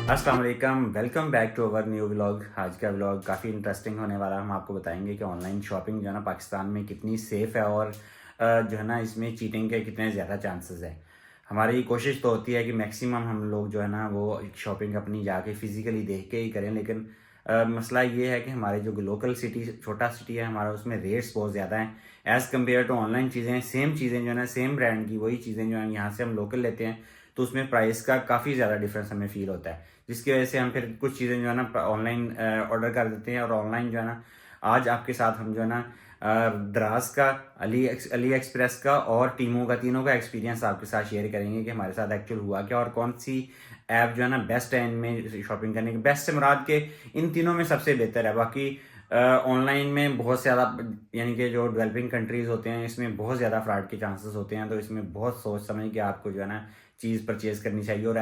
अस्सलाम वालेकुम, welcome back to our new vlog. आज का व्लॉग काफ़ी इंटरेस्टिंग होने वाला है। हम आपको बताएंगे कि ऑनलाइन शॉपिंग जो है ना पाकिस्तान में कितनी सेफ़ है और जो है ना इसमें चीटिंग के कितने ज़्यादा चांसेस है। हमारी कोशिश तो होती है कि मैक्सिमम हम लोग जो है ना वो शॉपिंग अपनी जाके फिज़िकली देख के ही करें, लेकिन मसला ये है कि हमारे जो लोकल सिटी छोटा सिटी है हमारा, उसमें रेट्स बहुत ज़्यादा हैं as compare to online. Same चीज़ें जो है ना सेम ब्रांड की वही चीज़ें जो है यहाँ से हम लोकल लेते हैं, तो उसमें प्राइस का काफ़ी ज़्यादा डिफरेंस हमें फील होता है, जिसकी वजह से हम फिर कुछ चीज़ें जो है ना ऑनलाइन ऑर्डर कर देते हैं। और ऑनलाइन जो है ना आज आपके साथ हम जो है ना द्रास का, अली एक्सप्रेस का और टीमो का, तीनों का एक्सपीरियंस आपके साथ शेयर करेंगे कि हमारे साथ एक्चुअल हुआ क्या और कौन सी ऐप जो है ना बेस्ट है इनमें शॉपिंग करने की। बेस्ट से मुराद के इन तीनों में सबसे बेहतर है। बाकी ऑनलाइन में बहुत ज़्यादा यानी कि जो डेवलपिंग कंट्रीज़ होते हैं इसमें बहुत ज़्यादा फ्रॉड के चांसेस होते हैं, तो इसमें बहुत सोच समझ के आपको जो है ना चीज़ परचेज़ करनी चाहिए। और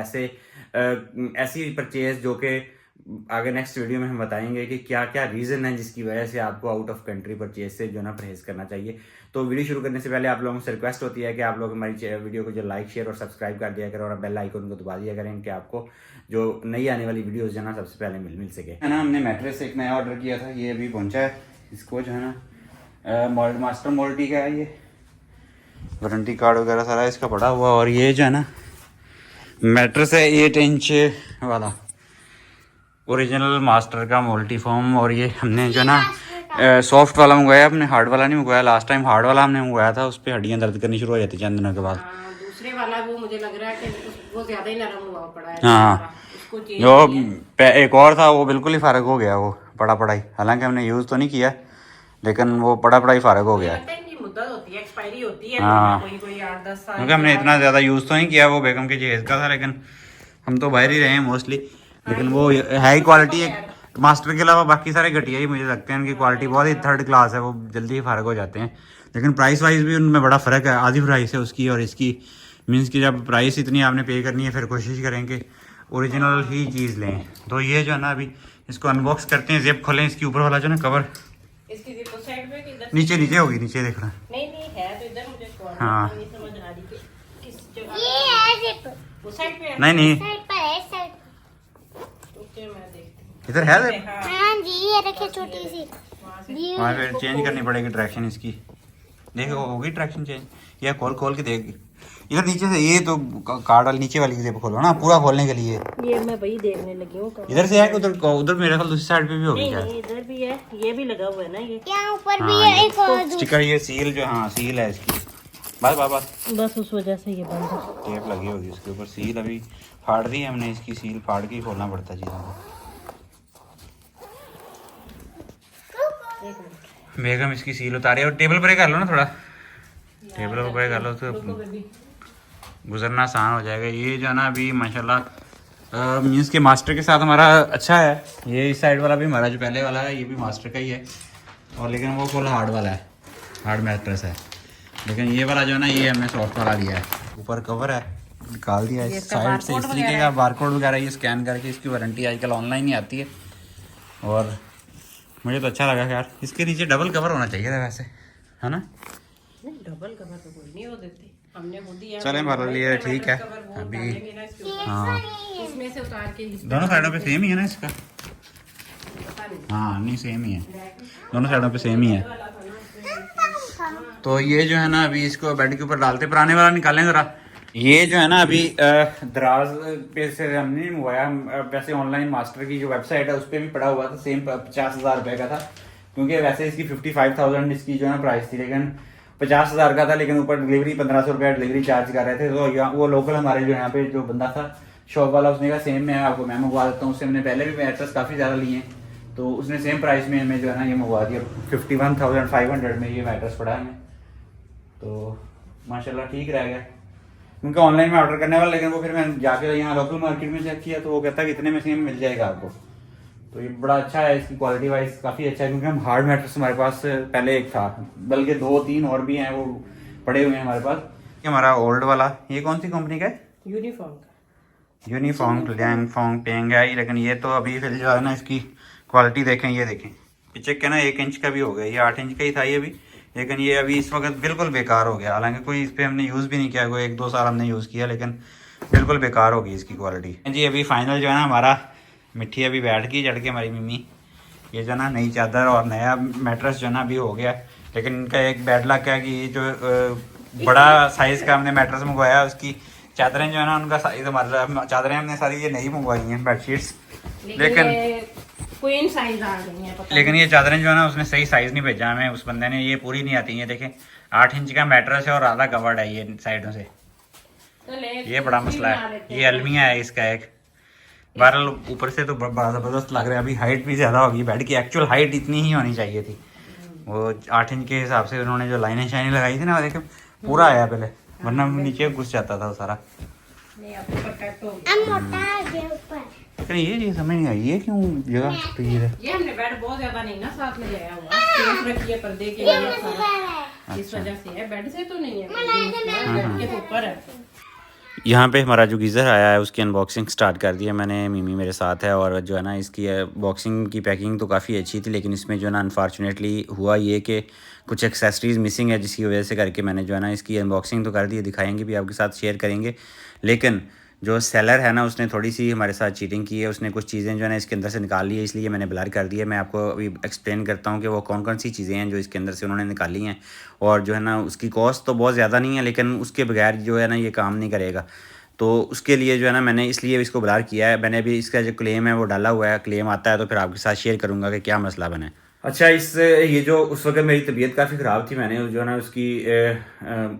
ऐसी परचेज़ जो कि आगे नेक्स्ट वीडियो में हम बताएंगे कि क्या क्या रीज़न है जिसकी वजह से आपको आउट ऑफ कंट्री परचेज से जो ना परहेज़ करना चाहिए। तो वीडियो शुरू करने से पहले आप लोगों से रिक्वेस्ट होती है कि आप लोग हमारी वीडियो को जो लाइक शेयर और सब्सक्राइब कर दिया करें और बेल आइकन को दबा दिया करें कि आपको जो नई आने वाली वीडियोस जो है ना सबसे पहले मिल सके। है ना, हमने मैट्रेस एक नया ऑर्डर किया था, ये अभी पहुंचा है। इसको जो है ना मास्टर मोल्टी का है, ये वारंटी कार्ड वगैरह सारा इसका पड़ा हुआ। और ये जो है ना मैट्रेस है 8 इंच वाला ओरिजिनल मास्टर का मोल्टी फॉर्म। और ये हमने जो है ना सॉफ्ट वाला मंगवाया, अपने हार्ड वाला नहीं मंगवाया। लास्ट टाइम हार्ड वाला हमने मंगवाया था, उस पर हड्डियाँ दर्द करनी शुरू हो जाती चंद दिनों के बाद। दूसरे वाला वो मुझे लग रहा है कि वो ज्यादा ही नरम हुआ पड़ा है। हाँ, जो एक और था वो बिल्कुल ही फारग हो गया, वो पड़ा ही। हालांकि हमने यूज़ तो नहीं किया, लेकिन वो पड़ा ही फारग हो गया। मुद्दत होती है, एक्सपायरी होती है। हाँ, कोई 8-10 साल, क्योंकि हमने इतना ज़्यादा यूज़ तो नहीं किया, वो बेगम के जहेज़ का था, लेकिन हम तो बाहर ही रहे हैं मोस्टली। लेकिन वो हाई क्वालिटी एक मास्टर के अलावा बाकी सारे घटिया ही मुझे लगते हैं। उनकी क्वालिटी बहुत ही थर्ड क्लास है, वो जल्दी ही फारग हो जाते हैं। लेकिन प्राइस वाइज भी उनमें बड़ा फ़र्क है, आधी प्राइस है उसकी और इसकी। मीन्स कि जब प्राइस इतनी आपने पे करनी है फिर कोशिश करें कि ओरिजिनल ही चीज़ लें। तो ये जो है ना अभी इसको अनबॉक्स करते हैं, जेब खोलें, इसकी ऊपर वाला जो ना कवर इसकी जिप उस साइड पे कि इधर नीचे होगी, नीचे देखना। नहीं है तो इधर मुझे हाँ, नहीं समझ आ रही कि किस जगह ये है जिप उस साइड पे है। नहीं साइड पर है, साइड ओके, मैं देखती हूँ इधर है। हाँ जी, ये रखे छोटी सी। वहाँ फिर चेंज करनी पड़ेगी ट्रैक्शन इसकी। देखो होगी ट्रैक्शन चेंज, या खोल के देख। इधर नीचे से ये तो कार्ड वाली नीचे वाली जेब खोलो ना पूरा खोलने के लिए। ये मैं वही देखने लगी हूँ। इधर से है कि उधर मेरे ख्याल दूसरी साइड पे भी होगी क्या? नहीं, इधर भी है, ये भी लगा हुआ है ना। ये यहाँ ऊपर भी हाँ, है एक और स्टिकर, ये सील जो, हाँ सील है इसकी। बस उस वजह से ये बंद है। टेप लगी होगी उसके ऊपर। सील अभी फाड़ दी है हमने, इसकी सील फाड़ के ही खोलना पड़ता है चीज़ों को। बेगम इसकी सील उतारी और टेबल पर ही कर लो ना, थोड़ा टेबल पर कर लो तो गुजरना आसान हो जाएगा। ये जो है ना अभी माशाल्लाह मीन्स के मास्टर के साथ हमारा अच्छा है। ये इस साइड वाला भी हमारा जो पहले वाला है ये भी मास्टर का ही है, और लेकिन वो फुल हार्ड वाला है, हार्ड मैट्रेस है। लेकिन ये वाला जो है ना ये हमने सॉफ्ट वाला लिया है। ऊपर कवर है, निकाल दिया है साइड से इस तरीके का। बारकोड वगैरह ये स्कैन करके इसकी वारंटी आजकल ऑनलाइन ही आती है, और मुझे तो अच्छा लगा यार। इसके नीचे डबल कवर होना चाहिए था वैसे, है ना? नहीं, डबल कवर तो कोई नहीं हो देती, हमने खुद ही चले हमारा लिए ठीक है अभी। हाँ, इसमें से उतार के दोनों साइडों पे सेम ही है ना इसका? हाँ नहीं, सेम ही है, दोनों साइडों पे सेम ही है। तो ये जो है ना अभी इसको बेड के ऊपर डालते, पुराने वाला निकालें ज़रा। ये जो है ना अभी दराज पे से हमने मंगवाया। वैसे ऑनलाइन मास्टर की जो वेबसाइट है उस पर भी पड़ा हुआ था, सेम 50,000 रुपये का था, क्योंकि वैसे इसकी 55,000 इसकी जो है प्राइस थी, लेकिन 50,000 का था। लेकिन ऊपर डिलीवरी 1,500 रुपया डिलीवरी चार्ज कर रहे थे। तो वो लोकल हमारे जो यहाँ पे जो बंदा था शॉप वाला, उसने कहा सेम में आपको मैं मंगवा देता हूँ। उससे हमने पहले भी मैट्रेस काफ़ी ज़्यादा लिए हैं, तो उसने सेम प्राइस में हमें जो है ना ये मंगवा दिया। 51,500 में ये मैट्रेस पड़ा हमें, तो माशाल्लाह ठीक रह गया। क्योंकि ऑनलाइन में ऑर्डर करने वाला, लेकिन वो फिर मैं जाके यहाँ लोकल मार्केट में चेक किया तो वो कहता है कि इतने में सेम मिल जाएगा आपको। तो ये बड़ा अच्छा है, इसकी क्वालिटी वाइज काफ़ी अच्छा है। क्योंकि हम हार्ड मैट्रेस हमारे पास पहले एक था, बल्कि 2-3 और भी हैं वो पड़े हुए हैं हमारे पास। ये हमारा ओल्ड वाला, ये कौन सी कंपनी का है? यूनिफॉर्म लैंगफॉन्ग पेंग है। लेकिन ये तो अभी फिर जो है ना इसकी क्वालिटी देखें, ये देखें पीछे क्या ना 1 इंच का भी हो गया, ये 8 इंच का ही था ये भी, लेकिन ये अभी इस वक्त बिल्कुल बेकार हो गया। हालांकि कोई इस पर हमने यूज़ भी नहीं किया, कोई 1-2 साल हमने यूज़ किया, लेकिन बिल्कुल बेकार होगी इसकी क्वालिटी जी। अभी फाइनल जो है ना हमारा मिट्टी अभी बैठ गई चढ़ के हमारी मम्मी। ये जो है ना नई चादर और नया मैट्रेस जो है ना अभी हो गया, लेकिन इनका एक बैड लक है कि ये जो बड़ा साइज़ का हमने मैट्रेस मंगवाया उसकी चादरें जो है ना उनका साइज़ हमारा, चादरें हमने सारी ये नहीं मंगवाई हैं बेडशीट्स, लेकिन क्वीन साइज आ गई है पता लेकिन ये चादरें जो है ना उसने सही साइज़ नहीं भेजा हमें उस बंदे ने। ये पूरी नहीं आती है, देखें 8 इंच का मैट्रेस है और आधा कवर्ड है ये साइडों से। ये बड़ा मसला है। ये अलमिया है इसका एक। बहरहाल ऊपर से तो बड़ा ज़बरदस्त लग रहा है। अभी हाइट भी ज़्यादा होगी बेड की, एक्चुअल हाइट इतनी ही होनी चाहिए थी। वो 8 इंच के हिसाब से उन्होंने जो लाइनें शाइनें लगाई थी ना, देखें पूरा आया पहले, वरना नीचे घुस जाता था वो सारा। नहीं अब प्रोटेक्ट हो अब मोटा आ गया ऊपर। लेकिन ये चीज़ समझ नहीं आई, ये क्यों जगह पे है? ये हमने बेड बहुत ज्यादा नहीं ना साथ में लगाया हुआ, स्पेस रखी है पर्दे के लिए सारा, इस वजह से है। बेड से तो नहीं है, बेड के ऊपर है। यहाँ पे हमारा जो गीज़र आया है उसकी अनबॉक्सिंग स्टार्ट कर दी है मैंने, मिमी मेरे साथ है। और जो है ना इसकी बॉक्सिंग की पैकिंग तो काफ़ी अच्छी थी, लेकिन इसमें जो है ना अनफॉर्चुनेटली हुआ ये कि कुछ एक्सेसरीज़ मिसिंग है, जिसकी वजह से करके मैंने जो है ना इसकी अनबॉक्सिंग तो कर दी है, दिखाएंगे भी आपके साथ, शेयर करेंगे। लेकिन जो सेलर है ना उसने थोड़ी सी हमारे साथ चीटिंग की है। उसने कुछ चीज़ें जो है ना इसके अंदर से निकाल ली है, इसलिए मैंने ब्लर कर दिया है। मैं आपको अभी एक्सप्लेन करता हूँ कि वो कौन कौन सी चीज़ें हैं जो इसके अंदर से उन्होंने निकाली हैं। और जो है ना उसकी कॉस्ट तो बहुत ज़्यादा नहीं है, लेकिन उसके बगैर जो है ना ये काम नहीं करेगा। तो उसके लिए जो है ना मैंने इसलिए इसको ब्लर किया है। मैंने अभी इसका जो क्लेम है वो डाला हुआ है, क्लेम आता है तो फिर आपके साथ शेयर करूँगा कि क्या मसला बना है। अच्छा, ये जो उस वक्त मेरी तबीयत काफ़ी ख़राब थी, मैंने जो है ना उसकी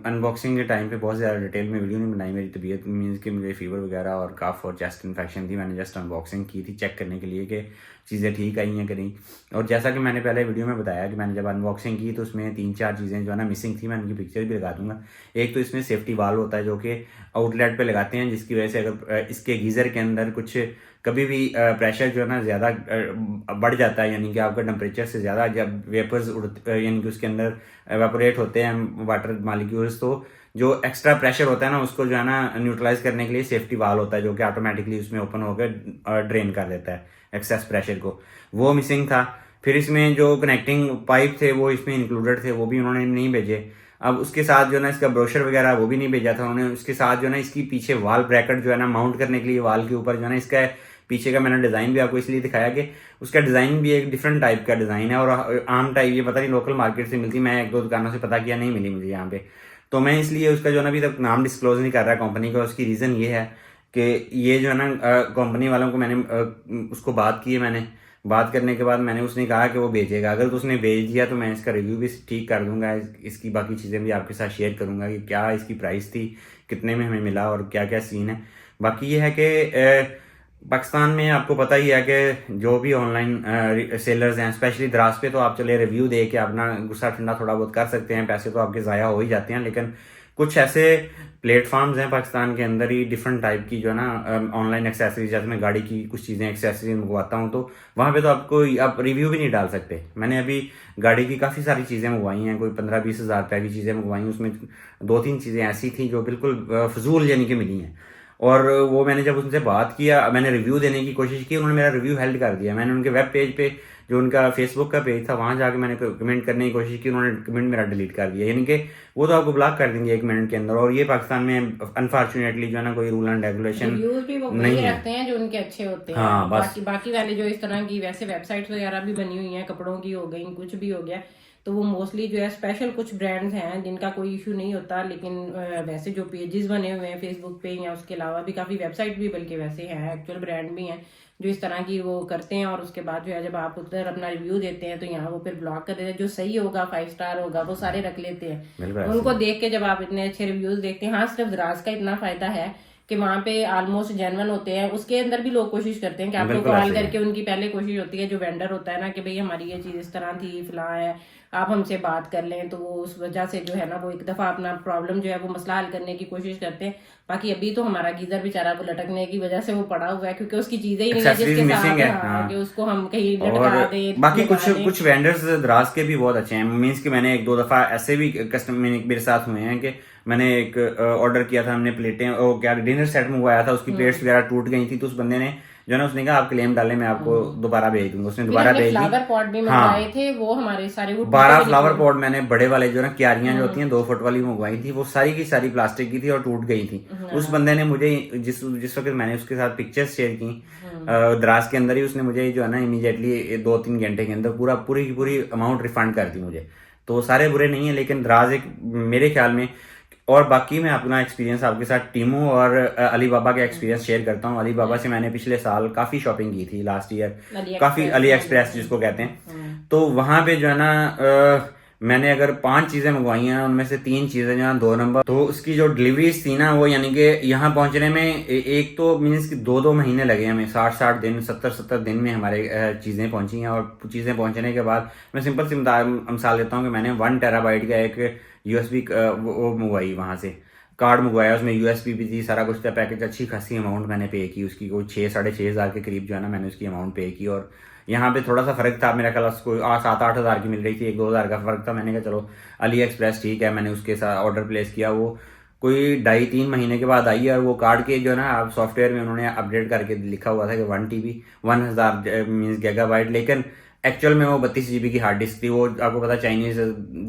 अनबॉक्सिंग के टाइम पे बहुत ज़्यादा डिटेल में वीडियो नहीं बनाई। मेरी तबीयत मीन्स कि मुझे फीवर वगैरह और कफ और चेस्ट इन्फेक्शन थी। मैंने जस्ट अनबॉक्सिंग की थी चेक करने के लिए कि चीज़ें ठीक आई हैं कि नहीं। और जैसा कि मैंने पहले वीडियो में बताया कि मैंने जब अनबॉक्सिंग की तो उसमें 3-4 चीज़ें जो है ना मिसिंग थी। मैं उनकी पिक्चर भी लगा दूँगा। एक तो इसमें सेफ्टी वाल्व होता है जो कि आउटलेट पे लगाते हैं, जिसकी वजह से अगर इसके गीज़र के अंदर कुछ कभी भी प्रेशर जो है ना ज़्यादा बढ़ जाता है, यानी कि आपका टेम्परेचर से ज़्यादा जब वेपर्स यानी कि उसके अंदर एवापोरेट होते हैं वाटर मालिक्यूल्स, तो जो एक्स्ट्रा प्रेशर होता है ना उसको जो है ना न्यूट्रलाइज करने के लिए सेफ्टी वाल्व होता है जो कि ऑटोमेटिकली उसमें ओपन होकर ड्रेन कर देता है एक्सेस प्रेशर को। वो मिसिंग था। फिर इसमें जो कनेक्टिंग पाइप थे वो इसमें इंक्लूडेड थे, वो भी उन्होंने नहीं भेजे। अब उसके साथ जो है ना इसका ब्रोशर वगैरह वो भी नहीं भेजा था उन्होंने। उसके साथ जो है ना इसकी पीछे वाल ब्रैकेट जो है ना माउंट करने के लिए वाल के ऊपर जो है ना इसका पीछे का मैंने डिज़ाइन भी आपको इसलिए दिखाया कि उसका डिज़ाइन भी एक डिफरेंट टाइप का डिज़ाइन है और आम टाइप ये पता नहीं लोकल मार्केट से मिलती, मैं 1-2 दुकानों से पता किया, नहीं मिली मुझे यहाँ पे। तो मैं इसलिए उसका जो है ना अभी तक नाम डिस्क्लोज नहीं कर रहा कंपनी का। उसकी रीज़न ये है कि ये जो है ना कंपनी वालों को मैंने उसको बात की है, मैंने बात करने के बाद मैंने उसने कहा कि वो भेजेगा। अगर तो उसने भेज दिया तो मैं इसका रिव्यू भी ठीक कर दूंगा, इसकी बाकी चीज़ें भी आपके साथ शेयर करूंगा कि क्या इसकी प्राइस थी, कितने में हमें मिला और क्या क्या सीन है। बाकी ये है कि पाकिस्तान में आपको पता ही है कि जो भी ऑनलाइन सेलर्स हैं, स्पेशली दराज पे, तो आप चले रिव्यू दे के अपना गुस्सा ठंडा थोड़ा बहुत कर सकते हैं, पैसे तो आपके ज़ाया हो ही जाते हैं। लेकिन कुछ ऐसे प्लेटफॉर्म्स हैं पाकिस्तान के अंदर ही डिफरेंट टाइप की जो है ना ऑनलाइन एक्सेसरीज, जैसे मैं गाड़ी की कुछ चीज़ें एक्सेसरीज मंगवाता हूँ तो वहाँ पे तो आप रिव्यू भी नहीं डाल सकते। मैंने अभी गाड़ी की काफ़ी सारी चीज़ें मंगवाई हैं, कोई 15-20 हज़ार रुपये की चीज़ें मंगवाई, उसमें 2-3 चीज़ें ऐसी थी जो बिल्कुल फजूल यानी कि मिली हैं। और वो मैंने जब उनसे बात किया, मैंने रिव्यू देने की कोशिश की, उन्होंने मेरा रिव्यू हेल्ड कर दिया। मैंने उनके वेब पेज पे जो उनका फेसबुक का पेज था वहाँ जाके मैंने कमेंट करने की कोशिश की, उन्होंने कमेंट मेरा डिलीट कर दिया। यानी कि वो तो आपको ब्लॉक कर देंगे 1 मिनट के अंदर। और ये पाकिस्तान में अनफॉर्चुनेटली जो है ना कोई रूल एंड रेगुलेशन भी वो नहीं है। रखते हैं जो उनके अच्छे होते हैं। हाँ, बस। बाकी वाले जो इस तरह की वैसे वेबसाइट्स वगैरह भी बनी हुई हैं, कपड़ों की हो गई, कुछ भी हो गया, तो वो मोस्टली जो है स्पेशल कुछ ब्रांड्स हैं जिनका कोई इशू नहीं होता। लेकिन वैसे जो पेजेस बने हुए हैं फेसबुक पे या उसके अलावा भी काफ़ी वेबसाइट भी बल्कि वैसे हैं, एक्चुअल ब्रांड भी हैं जो इस तरह की वो करते हैं। और उसके बाद जो है जब आप उधर अपना रिव्यू देते हैं तो यहाँ वो फिर ब्लॉक कर देते हैं। जो सही होगा 5 स्टार होगा वो सारे रख लेते हैं। उनको देख के जब आप इतने अच्छे रिव्यूज देखते हैं, हाँ सिर्फ दराज का इतना फायदा है कि वहाँ पे ऑलमोस्ट जेन्युइन होते हैं। उसके अंदर भी लोग कोशिश करते हैं कि आपको कॉल करके, उनकी पहले कोशिश होती है जो वेंडर होता है ना कि भाई हमारी ये चीज़ इस तरह थी, फिलहाल है, आप हमसे बात कर लें। तो वो उस वजह से जो है ना वो एक दफ़ा अपना प्रॉब्लम जो है वो मसला हल करने की कोशिश करते हैं। बाकी अभी तो हमारा गीजर बेचारा वो लटकने की वजह से वो पड़ा हुआ है क्योंकि उसकी चीजें ही नहीं है जिसके साथ कि उसको हम कहीं लटका दे। बाकी कुछ वेंडर्स दराज के भी बहुत अच्छे हैं। मीन्स कि मैंने 1-2 दफ़ा ऐसे भी कस्टमर मेरे साथ हुए हैं कि मैंने एक ऑर्डर किया था, हमने प्लेटें क्या डिनर सेट मंगवाया था, उसकी प्लेट्स वगैरह टूट गई थी, तो उस बंदे ने जो है ना उसने कहा आप क्लेम डालें, मैं आपको दोबारा भेज दूंगा। उसने फिर दोबारा हमने भेज दी। फ्लावर पॉट भी मंगवाए थे, वो हमारे सारे वो 12 टूटे फ्लावर निकले। पॉट मैंने बड़े वाले जो ना क्यारियां जो होती हैं 2 फुट वाली मंगवाई थी, वो सारी की सारी प्लास्टिक की थी और टूट गई थी। उस बंदे ने मुझे जिस वक्त मैंने उसके साथ पिक्चर्स शेयर की द्रास के अंदर ही, उसने मुझे जो है ना इमीडिएटली 2-3 घंटे के अंदर पूरी की पूरी अमाउंट रिफंड कर दी मुझे। तो सारे बुरे नहीं है, लेकिन द्रास एक मेरे ख्याल में। और बाकी मैं अपना एक्सपीरियंस आपके साथ टीमू और अली बाबा का एक्सपीरियंस शेयर करता हूँ। अली बाबा से मैंने पिछले साल काफ़ी शॉपिंग की थी, लास्ट ईयर काफ़ी, अली एक्सप्रेस जिसको कहते हैं। तो वहाँ पे जो है ना मैंने अगर 5 चीज़ें मंगवाई हैं, उनमें से 3 चीज़ें जो है 2 नंबर। तो उसकी जो डिलीवरीज थी ना, वो यानी कि यहाँ पहुँचने में एक तो मीन्स कि 2-2 महीने लगे हमें, 60-60 दिन 70-70 दिन में हमारे चीज़ें पहुँची हैं। और चीज़ें पहुँचने के बाद मैं सिंपल सी मिसाल देता हूँ कि मैंने 1 टेराबाइट का एक USB वो मंगवाई, वहाँ से कार्ड मंगवाया, उसमें USB भी थी, सारा कुछ था, पैकेज, अच्छी खासी अमाउंट मैंने पे की उसकी, कोई 6-6.5 हज़ार के करीब जो है ना मैंने उसकी अमाउंट पे की। और यहाँ पे थोड़ा सा फर्क था, मेरा ख्याल उसको 7-8 हज़ार की मिल रही थी, 1-2 हज़ार का फर्क था। मैंने कहा चलो अली एक्सप्रेस ठीक है, मैंने उसके साथ ऑर्डर प्लेस किया। वो कोई 2.5-3 महीने के बाद आई, और वो कार्ड के जो है ना सॉफ्टवेयर में उन्होंने अपडेट करके लिखा हुआ था कि 1 TB 1000 मीन्स गीगाबाइट, लेकिन एक्चुअल में वो 32 GB की हार्ड डिस्क थी। वो आपको पता चाइनीज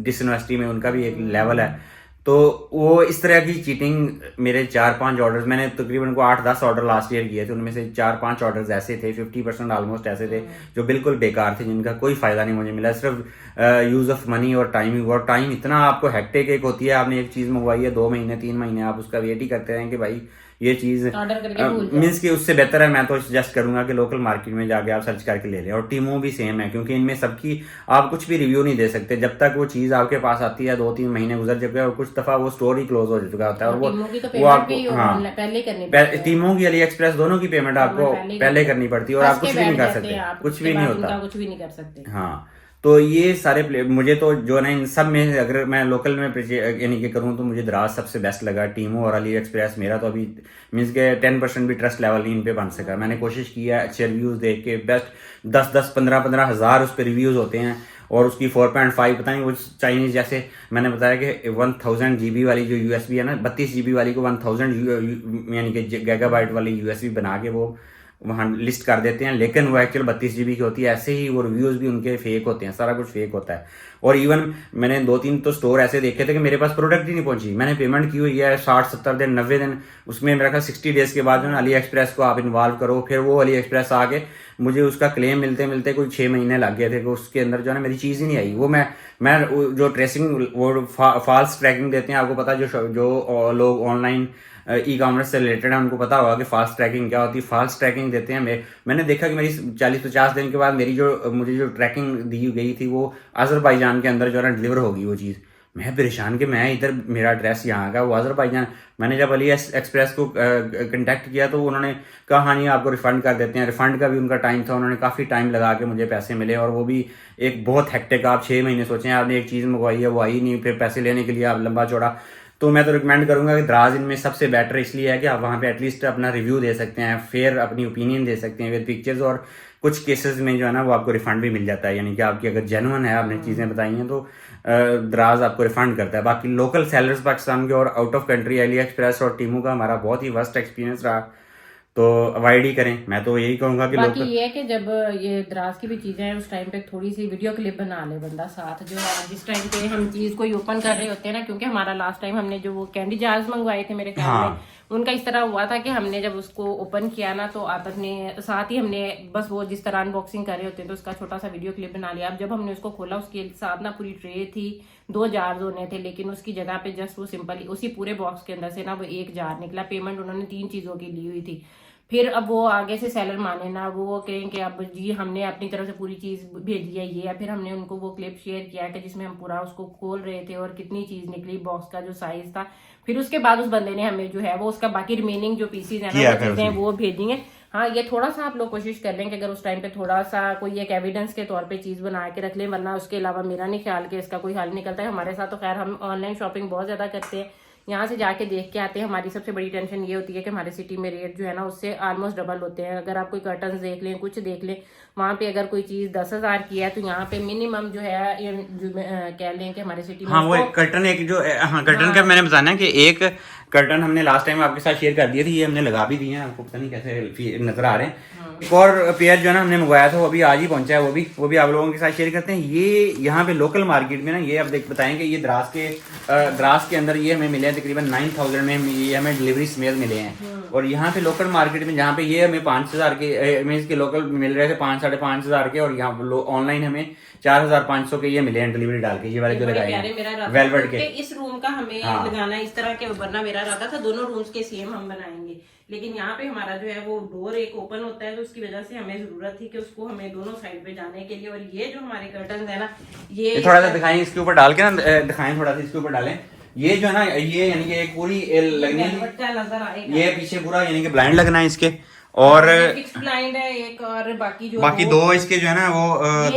डिसइन्वेस्टी में उनका भी एक लेवल है। तो वो इस तरह की चीटिंग, मेरे 4-5 ऑर्डर्स, मैंने तकरीबन को 8-10 ऑर्डर लास्ट ईयर किए थे, उनमें से 4-5 ऑर्डर्स ऐसे थे, 50% ऑलमोस्ट ऐसे थे जो बिल्कुल बेकार थे, जिनका कोई फायदा नहीं मुझे मिला, सिर्फ यूज ऑफ मनी और टाइम। और टाइम इतना आपको हेक्टिक एक होती है, आपने एक चीज मंगवाई है 2 महीने 3 महीने आप उसका वेट ही करते हैं कि भाई ये चीज ऑर्डर करके भूल जाओ। मीन्स कि उससे बेहतर है, मैं तो सजेस्ट करूंगा कि लोकल मार्केट में जाके आप सर्च करके ले लें। और टीमो भी सेम है, क्योंकि इनमें सबकी आप कुछ भी रिव्यू नहीं दे सकते जब तक वो चीज आपके पास आती है, 2-3 महीने गुजर चुके हैं और कुछ दफा वो स्टोर ही क्लोज हो चुका होता है। और वो आपको पहले करनी टीमो की, अली एक्सप्रेस दोनों की पेमेंट आपको पहले करनी पड़ती है और आप कुछ भी नहीं कर सकते, कुछ भी नहीं होता, कुछ भी नहीं कर सकते। हाँ, तो ये सारे मुझे तो जो ना इन सब में अगर मैं लोकल में यानी कि करूँ तो मुझे द्रास सबसे बेस्ट लगा। टीमो और अली एक्सप्रेस मेरा तो अभी मीन्स के 10% भी ट्रस्ट लेवल नहीं इन पे बन सका। मैंने कोशिश की है अच्छे रिव्यूज देख के, बेस्ट 10-10 15-15 हज़ार उस पर रिव्यूज होते हैं। और उसकी 4.5 पता नहीं वो चाइनीज, जैसे मैंने बताया कि 1000 GB वाली जो USB है ना, 32 GB वाली को 1000 यानी कि गीगाबाइट वाली USB बना के वो वहाँ लिस्ट कर देते हैं, लेकिन वो एक्चुअल 32 GB की होती है। ऐसे ही वो रिव्यूज भी उनके फेक होते हैं, सारा कुछ फेक होता है। और इवन मैंने 2-3 तो स्टोर ऐसे देखे थे कि मेरे पास प्रोडक्ट ही नहीं पहुंची, मैंने पेमेंट की हुई है 60-70 दिन 90 दिन, उसमें मेरा ख्याल 60 डेज के बाद जो है अली एक्सप्रेस को आप इन्वॉल्व करो, फिर वो अली एक्सप्रेस आके मुझे उसका क्लेम मिलते मिलते कोई 6 महीने लग गए थे कि उसके अंदर जो है ना मेरी चीज़ ही नहीं आई। वो मैं जो ट्रेसिंग वो फॉल्स ट्रैकिंग देते हैं, आपको पता जो लोग ऑनलाइन ई कॉमर्स से रिलेटेड है उनको पता होगा कि फास्ट ट्रैकिंग क्या होती है। फास्ट ट्रैकिंग देते हैं, मैंने देखा कि मेरी 40-50 दिन के बाद मेरी मुझे जो ट्रैकिंग दी गई थी वो अजरबैजान के अंदर जो है ना डिलीवर होगी वो चीज़। मैं परेशान कि मैं इधर मेरा एड्रेस यहाँ का, वो अजरबैजान। मैंने जब अली एक्सप्रेस को कांटेक्ट किया तो उन्होंने कहा हाँ नहीं आपको रिफ़ंड कर देते हैं। रिफ़ंड का भी उनका टाइम था, उन्होंने काफ़ी टाइम लगा के मुझे पैसे मिले। और वो भी एक बहुत हेक्टिक, आप 6 महीने सोचें आपने एक चीज़ मंगवाई है वो आई नहीं, फिर पैसे लेने के लिए आप लंबा चौड़ा। तो मैं तो रिकमेंड करूंगा कि द्रास इनमें सबसे बेटर इसलिए है कि आप वहाँ पे एटलीस्ट अपना रिव्यू दे सकते हैं, फेयर अपनी ओपिनियन दे सकते हैं विद पिक्चर्स। और कुछ केसेस में जो है ना वो आपको रिफंड भी मिल जाता है, यानी कि आपकी अगर जेन्युइन है आपने चीज़ें बताई हैं तो द्रास आपको रिफंड करता है। बाकी लोकल सेलर्स पाकिस्तान के और out of country Ali express और टीमू का हमारा बहुत ही वर्स्ट एक्सपीरियंस रहा, तो अवॉइड ही करें। मैं तो यही कहूंगा कि बाकी ये है कि जब ये द्रास की भी चीजें हैं उस टाइम पे थोड़ी सी वीडियो क्लिप बना ले बंदा साथ, जो है जिस टाइम पे हम चीज कोई ओपन कर रहे होते हैं ना, क्योंकि हमारा लास्ट टाइम हमने जो वो कैंडी जार्स मंगवाए थे मेरे ख्याल में, उनका इस तरह हुआ था कि हमने जब उसको ओपन किया ना तो आतक ने साथ ही हमने बस वो जिस तरह अनबॉक्सिंग कर रहे होते हैं तो उसका छोटा सा वीडियो क्लिप बना लिया। अब जब हमने उसको खोला उसके साथ ना पूरी ट्रे थी, 2 जार्स होने थे, लेकिन उसकी जगह पे जस्ट वो सिंपली उसी पूरे बॉक्स के अंदर से ना वो 1 जार निकला। पेमेंट उन्होंने 3 चीजों की ली हुई थी। फिर अब वो आगे से सेलर माने ना, वो कहें कि अब जी हमने अपनी तरफ से पूरी चीज भेजी है ये, फिर हमने उनको वो क्लिप शेयर किया कि जिसमें हम पूरा उसको खोल रहे थे और कितनी चीज निकली, बॉक्स का जो साइज था। फिर उसके बाद उस बंदे ने हमें जो है वो उसका बाकी रिमेनिंग जो पीसीज है ना वो चीजें वो भेजेंगे। हाँ, ये थोड़ा सा आप लोग कोशिश कर लें कि अगर उस टाइम पे थोड़ा सा कोई एक एविडेंस के तौर पे चीज बना के रख लें, वरना उसके अलावा मेरा नहीं ख्याल कि इसका कोई हल निकलता है। हमारे साथ तो खैर हम ऑनलाइन शॉपिंग बहुत ज्यादा करते हैं, यहाँ से जाके देख के आते हैं। हमारी सबसे बड़ी टेंशन ये होती है कि हमारे सिटी में रेट जो है ना उससे ऑलमोस्ट डबल होते हैं। अगर आप कोई कर्टन्स देख लें, कुछ देख लें, वहाँ पे अगर कोई चीज 10,000 की है तो यहाँ पे मिनिमम जो है कह लें कि हमारे सिटी में हाँ वो कर्टन एक जो हाँ कर्टन का मैंने बताना है कि एक कर्टन हमने लास्ट टाइम आपके साथ शेयर कर दिए थे, ये हमने लगा भी दिए हैं, आपको पता नहीं कैसे नजर आ रहे हैं। एक और पेयर जो है ना हमने मंगवाया था, वो अभी आज ही पहुंचा है, वो भी आप लोगों के साथ शेयर करते हैं। ये यहाँ पे लोकल मार्केट में ना, ये आप बताएं कि ये द्रास के अंदर ये हमें मिले हैं तकरीबन 9000 में, ये हमें डिलीवरी समेत मिले हैं। और यहाँ पे लोकल मार्केट में जहाँ पे ये हमें 5000 के मीन्स के लोकल मिल रहे थे 5-5.5 के, और यहाँ ऑनलाइन हमें 4500 के ये मिले हैं डिलीवरी डाल के, ये वाले जो लगाए हैं वेलवेट के। इस रूम का हमें लगाना इस तरह के, वरना मेरा इरादा था दोनों रूम्स के सेम हम बनाएंगे, लेकिन यहाँ पे हमारा जो है वो डोर एक ओपन होता है, तो उसकी वजह से हमें जरूरत थी कि उसको हमें दोनों साइड पे जाने के लिए। और ये जो हमारे कर्टन है ना, ये थोड़ा सा दिखाएं इसके ऊपर डाल के ना, दिखाएं थोड़ा सा इसके ऊपर डालें। ये जो है ना, ये यानी कि एक पूरी लगनी नजर आएगा, ये पीछे पूरा यानी कि ब्लाइंड लगना है इसके, और फिक्स ब्लाइंड है एक, और बाकी दो इसके जो है ना वो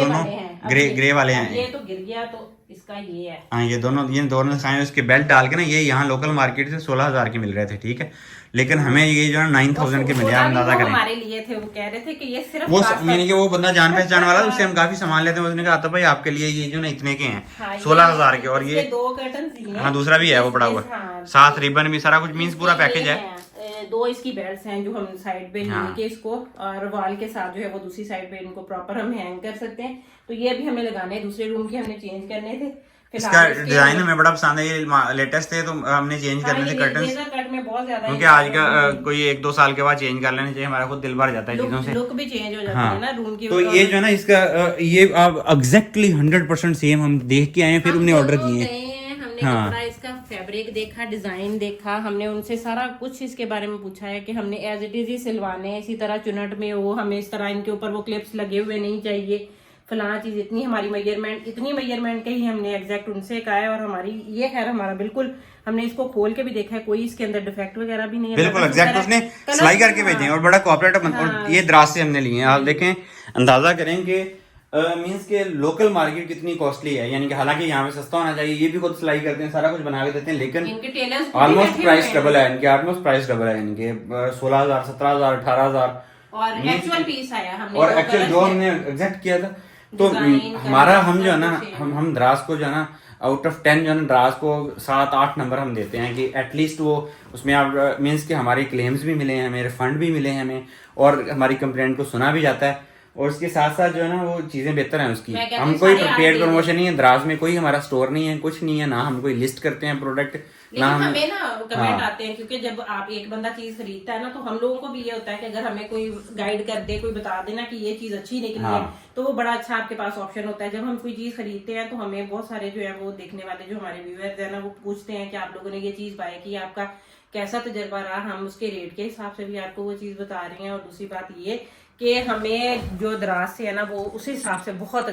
दोनों ग्रे वाले हैं। ये तो गिर गया तो इसका ये है। हाँ, ये दोनों दिखाएं। उसके बेल्ट डाल के ना, ये यहाँ लोकल मार्केट से 16000 के मिल रहे थे, ठीक है, लेकिन हमें ये जो है 9000 के मिले। आप अंदाजा करें, हमारे लिए थे, वो कह रहे थे कि ये सिर्फ वो यानी कि वो बंदा जान पहचान वाला, उससे हम काफी सामान लेते हैं। उसने कहा था भाई आपके लिए ये जो ना इतने के हैं, 16000 के, और ये 2 कर्टन हैं। हाँ, दूसरा भी है वो पड़ा हुआ, साथ रिबन भी, सारा कुछ मीन्स पूरा पैकेज है। 2 इसकी बेल्ट्स हैं जो हम साइड पे लेके इसको, और वॉल के साथ जो है वो दूसरी साइड पे इनको प्रॉपर हम हैंग कर सकते हैं। तो ये भी हमें लगाने, दूसरे रूम के हमने चेंज करने थे। इसका डिजाइन हमें बड़ा पसंद है, ये लेटेस्ट थे तो हमने चेंज करने थे कर्टन्स, कट में बहुत ज्यादा, क्योंकि आज का कोई 1-2 साल के बाद चेंज कर लेने चाहिए, हमारा खुद दिल भर जाता है चीजों से, लुक भी चेंज हो जाती है ना रूम की। तो ये जो है ना इसका ये आप एग्जैक्टली 100% सेम हम देख के आए हैं, फिर हमने ऑर्डर किए हैं। हमने कपड़ा, इसका फैब्रिक देखा, डिजाइन देखा, हमने उनसे सारा कुछ इसके बारे में पूछा है कि हमने एज इट इज ही सिलवाने हैं, इसी तरह चुनट में वो हमें इस तरह इनके ऊपर वो क्लिप्स लगे हुए नहीं चाहिए, फलाना चीज, इतनी हमारी इतनी मेजरमेंट के ही हमने एग्जैक्ट उनसे कहा है। और हमारी ये खैर हमारा बिल्कुल, हमने इसको खोल के भी देखा है, कोई इसके अंदर डिफेक्ट वगैरह भी नहीं है, बिल्कुल एग्जैक्ट उसने सिलाई करके भेजे हैं, और बड़ा कोऑपरेटिव। और ये द्रास से हमने लिए हैं, आप देखें, अंदाजा करें कि मीन्स के लोकल मार्केट कितनी कॉस्टली है, यानी कि हालांकि यहाँ पे सस्ता होना चाहिए, ये भी खुद सिलाई करते हैं, सारा कुछ बना के देते हैं, लेकिन ऑलमोस्ट प्राइस डबल है इनके 16000, 17000, 18000, और एक्चुअल पीस आया हमने, और एक्चुअल जो हमने एग्जैक्ट किया था। तो हमारा हम जो है ना, हम द्रास को जो है ना, आउट ऑफ 10 जो है ना, द्रास को 7-8 नंबर हम देते हैं कि एटलीस्ट वो उसमें आप मीन्स के हमारे क्लेम्स भी मिले हैं हमें, रिफंड भी मिले हैं हमें, और हमारी कंप्लेंट को सुना भी जाता है, और उसके साथ साथ जो है ना वो चीजें बेहतर हैं उसकी। हम कोई पेड प्रमोशन नहीं है, द्रास में कोई हमारा स्टोर नहीं है, कुछ नहीं है, ना हम कोई लिस्ट करते हैं प्रोडक्ट, लेकिन हमें ना कमेंट आते हैं, क्योंकि जब आप एक बंदा चीज खरीदता है ना, तो हम लोगों को भी ये होता है कि अगर हमें कोई गाइड कर दे, कोई बता देना कि ये चीज अच्छी निकली है, तो वो बड़ा अच्छा आपके पास ऑप्शन होता है। जब हम कोई चीज खरीदते हैं तो हमें बहुत सारे जो है वो देखने वाले जो हमारे व्यूअर्स है ना, वो पूछते हैं कि आप लोगों ने ये चीज बाय की, आपका कैसा तजर्बा रहा, हम उसके रेट के हिसाब से भी आपको वो चीज बता रहे हैं। और दूसरी बात ये कि हमें जो दराज से है ना, वो उस हिसाब से बहुत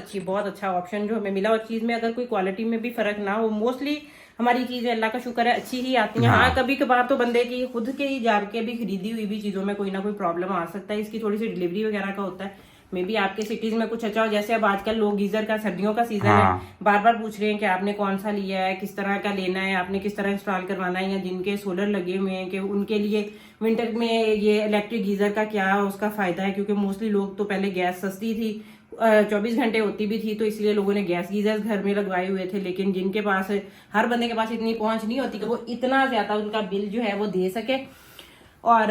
अच्छा ऑप्शन जो हमें मिला, और चीज में अगर कोई क्वालिटी में भी फर्क ना हो, मोस्टली हमारी चीजें अल्लाह का शुक्र है अच्छी ही आती हैं। हाँ, कभी कभार तो बंदे की खुद के ही जाके भी खरीदी हुई भी चीजों में कोई ना कोई प्रॉब्लम आ सकता है, इसकी थोड़ी सी डिलीवरी वगैरह का होता है। मे बी आपके सिटीज में कुछ अच्छा हो, जैसे अब आजकल लोग गीजर का, सर्दियों का सीजन है, बार बार पूछ रहे हैं कि आपने कौन सा लिया है, किस तरह का लेना है, आपने किस तरह इंस्टॉल करवाना है, या जिनके सोलर लगे हुए हैं कि उनके लिए विंटर में ये इलेक्ट्रिक गीजर का क्या उसका फायदा है, क्योंकि मोस्टली लोग तो पहले गैस सस्ती थी, 24 घंटे होती भी थी, तो इसलिए लोगों ने गैस गीजर घर में लगवाए हुए थे। लेकिन जिनके पास, हर बंदे के पास इतनी पहुंच नहीं होती कि वो इतना ज्यादा उनका बिल जो है वो दे सके, और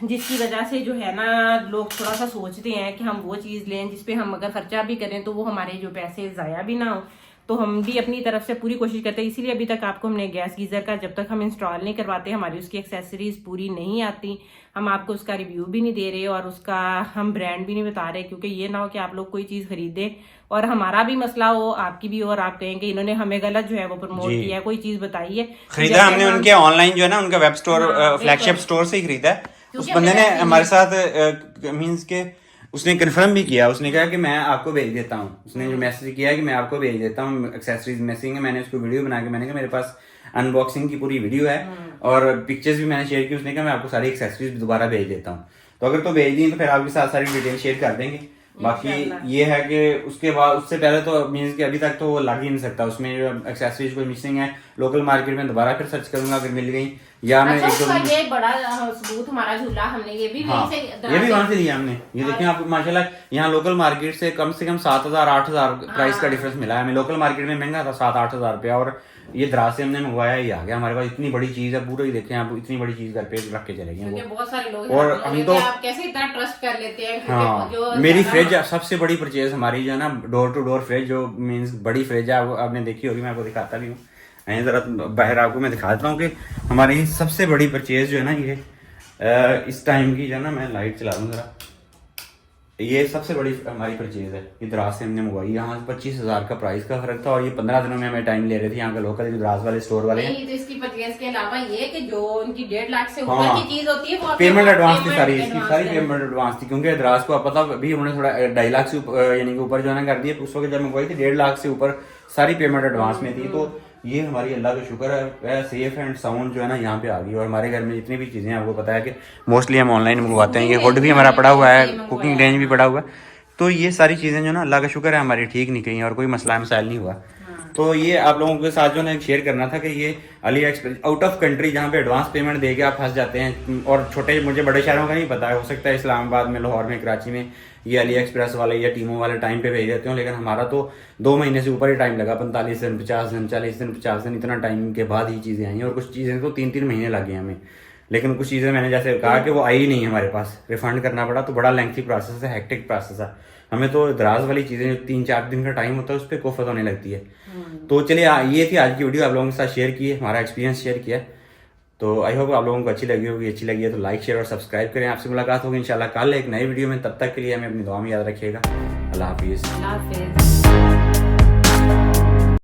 जिसकी वजह से जो है ना लोग थोड़ा सा सोचते हैं कि हम वो चीज़ लें जिसपे हम अगर खर्चा भी करें तो वो हमारे जो पैसे ज़ाया भी ना हो। तो हम भी अपनी तरफ से पूरी कोशिश करते हैं, इसीलिए अभी तक आपको हमने गैस गीज़र का जब तक हम इंस्टॉल नहीं करवाते, हमारी उसकी एक्सेसरीज पूरी नहीं आती, हम आपको उसका रिव्यू भी नहीं दे रहे और उसका हम ब्रांड भी नहीं बता रहे, क्योंकि ये ना हो कि आप लोग कोई चीज़ खरीदें और हमारा भी मसला हो, आपकी भी, और आप कहें कि इन्होंने हमें गलत जो है वो प्रमोट किया, कोई चीज़ बताई है। खरीदा हमने उनके ऑनलाइन जो है ना, उनका वेब स्टोर, फ्लैगशिप स्टोर से ही खरीदा है। उस बंदे ने हमारे साथ मीन्स के उसने कंफर्म भी किया, उसने कहा कि मैं आपको भेज देता हूँ, उसने जो मैसेज किया है कि मैं आपको भेज देता हूँ एक्सेसरीज मैसेज, मैंने उसको वीडियो बना के, मैंने कहा मेरे पास अनबॉक्सिंग की पूरी वीडियो है और पिक्चर्स भी मैंने शेयर की, उसने कहा मैं आपको सारी एक्सेसरीज दोबारा भेज देता हूँ। तो अगर तो भेज दी तो फिर आपके साथ सारी डिटेल शेयर कर देंगे। बाकी ये है कि उसके बाद, उससे पहले तो मीन्स कि अभी तक तो वो लग ही नहीं सकता, उसमें जो एक्सेसरीज कोई मिसिंग है लोकल मार्केट में दोबारा फिर सर्च करूंगा, अगर मिल गई या मैं अच्छा, एक दो उसका ये बड़ा सबूत हमारा झूला हमने ये भी हाँ, वहीं से ये भी वहां से लिया हमने। ये देखें आप, माशाल्लाह यहाँ लोकल मार्केट से कम 7,000-8,000 प्राइस का डिफरेंस मिला है हमें। लोकल मार्केट में महंगा था 7-8 हज़ार रुपया, और ये दराज से हमने मंगवाया, ये आ गया हमारे पास। इतनी बड़ी चीज है, पूरा ही देखें आप, इतनी बड़ी चीज घर पे रख के चले गए क्योंकि वो। बहुत सारे लोग और हैं, हम ये तो आप कैसे इतना ट्रस्ट कर लेते हैं, हाँ, जो मेरी ज्यादा- फ्रिज सबसे बड़ी परचेज हमारी जो है ना, डोर टू डोर फ्रिज, जो मीन्स बड़ी फ्रिज है, वो आपने देखी होगी, मैं आपको दिखाता भी हूँ। मैं जरा बाहर आपको मैं दिखा देता हूँ कि हमारी सबसे बड़ी परचेज जो है ना, ये इस टाइम की जो है ना, मैं लाइट चला दूँ जरा, ये सबसे बड़ी हमारी परचेज है। ये दराज से हमने मंगवाई, यहाँ 25,000 का प्राइस का फर्क था, और ये 15 दिनों में हमें टाइम ले रहे थे यहाँ के लोकल जो दराज वाले स्टोर वाले हैं। नहीं, तो इसकी परचेज के अलावा ये कि जो उनकी 1.5 लाख से ऊपर हाँ, की चीज होती है वो पेमेंट एडवांस थी पेमेंट सारी, इसकी एडवांस सारी है। पेमेंट एडवांस थी, क्योंकि दराज को आप पता भी उन्होंने थोड़ा 2.5 लाख से यानी कि ऊपर जो है ना कर दिए। उस वक्त जब मंगवाई थी 1.5 लाख से ऊपर सारी पेमेंट एडवांस में थी। तो ये हमारी अल्लाह का शुक्र है, सेफ एंड साउंड जो है ना यहाँ पे आ गई। और हमारे घर में जितनी भी चीज़ें हैं, आपको पता है कि मोस्टली हम ऑनलाइन मंगवाते हैं। ये हुड भी हमारा पड़ा हुआ है, कुकिंग रेंज भी पड़ा हुआ है। तो ये सारी चीज़ें जो ना, अल्लाह का शुक्र है, हमारी ठीक निकली और कोई मसला मसाइल नहीं हुआ। तो ये आप लोगों के साथ जो ना शेयर करना था कि ये Ali express out of country, जहाँ पे एडवांस पेमेंट दे के आप फंस जाते हैं। और छोटे, मुझे बड़े शहरों का नहीं पता है, हो सकता है इस्लामाबाद में, लाहौर में, कराची में ये अली एक्सप्रेस वाले या टीमों वाले टाइम पे भेज देते हो, लेकिन हमारा तो 2 महीने से ऊपर ही टाइम लगा। 45 दिन, 50 दिन, 40 दिन, 50 दिन, इतना टाइम के बाद ही चीज़ें आई हैं। और कुछ चीज़ें तो 3-3 महीने लगे हमें। लेकिन कुछ चीज़ें मैंने जैसे कहा कि वो आई ही नहीं हमारे पास, रिफंड करना पड़ा। तो बड़ा लेंथी प्रोसेस है, हेक्टिक प्रोसेस है। हमें तो दराज वाली चीज़ें जो 3-4 दिन का टाइम होता है, उस पर कोफत होने लगती है। तो चलिए, ये थी आज की वीडियो, आप लोगों के साथ शेयर की है, हमारा एक्सपीरियंस शेयर किया। तो आई होप आप लोगों को अच्छी लगी होगी। अच्छी लगी है तो लाइक, शेयर और सब्सक्राइब करें। आपसे मुलाकात होगी इंशाल्लाह कल एक नई वीडियो में। तब तक के लिए हमें अपनी दुआ में याद रखिएगा। अल्लाह हाफिज़। अल्लाह हाफिज़।